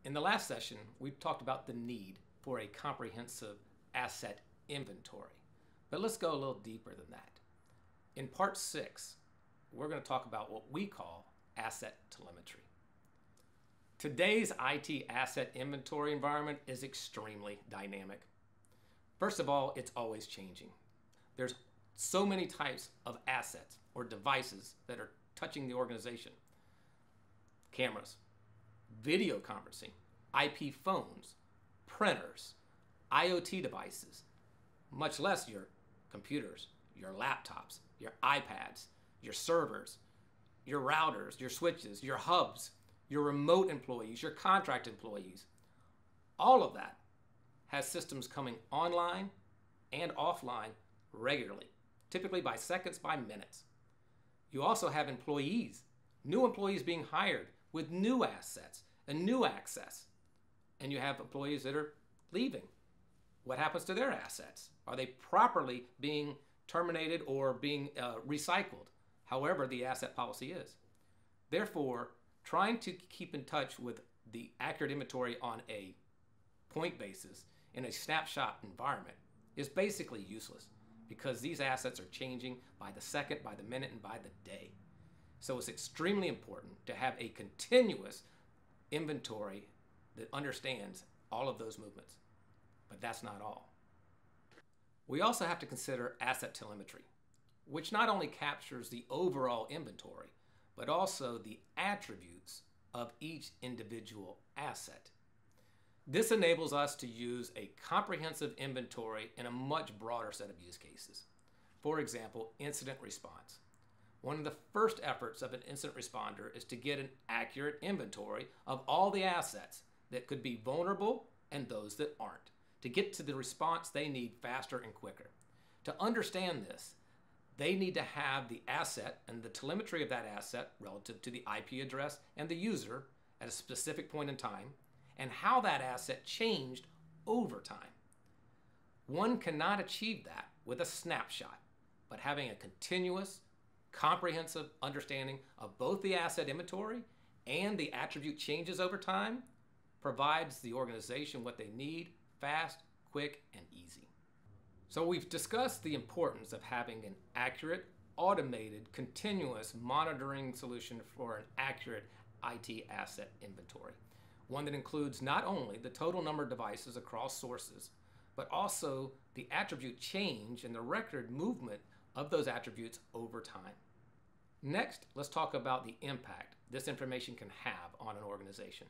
In the last session, we talked about the need for a comprehensive asset inventory. But let's go a little deeper than that. In part 6, we're going to talk about what we call asset telemetry. Today's IT asset inventory environment is extremely dynamic. First of all, it's always changing. There's so many types of assets or devices that are touching the organization. Cameras, video conferencing, IP phones, printers, IoT devices, much less your computers, your laptops, your iPads, your servers, your routers, your switches, your hubs, your remote employees, your contract employees. All of that has systems coming online and offline regularly, typically by seconds, by minutes. You also have employees, new employees being hired with new assets and new access. And you have employees that are leaving. What happens to their assets? Are they properly being terminated or being recycled? However the asset policy is. Therefore, trying to keep in touch with the accurate inventory on a point basis in a snapshot environment is basically useless because these assets are changing by the second, by the minute, and by the day. So it's extremely important to have a continuous inventory that understands all of those movements. But that's not all. We also have to consider asset telemetry, which not only captures the overall inventory, but also the attributes of each individual asset. This enables us to use a comprehensive inventory in a much broader set of use cases. For example, incident response. One of the first efforts of an incident responder is to get an accurate inventory of all the assets that could be vulnerable and those that aren't, to get to the response they need faster and quicker. To understand this, they need to have the asset and the telemetry of that asset relative to the IP address and the user at a specific point in time, and how that asset changed over time. One cannot achieve that with a snapshot, but having a continuous, comprehensive understanding of both the asset inventory and the attribute changes over time provides the organization what they need fast, quick, and easy. So we've discussed the importance of having an accurate, automated, continuous monitoring solution for an accurate IT asset inventory. One that includes not only the total number of devices across sources, but also the attribute change and the record movement of those attributes over time. Next, let's talk about the impact this information can have on an organization.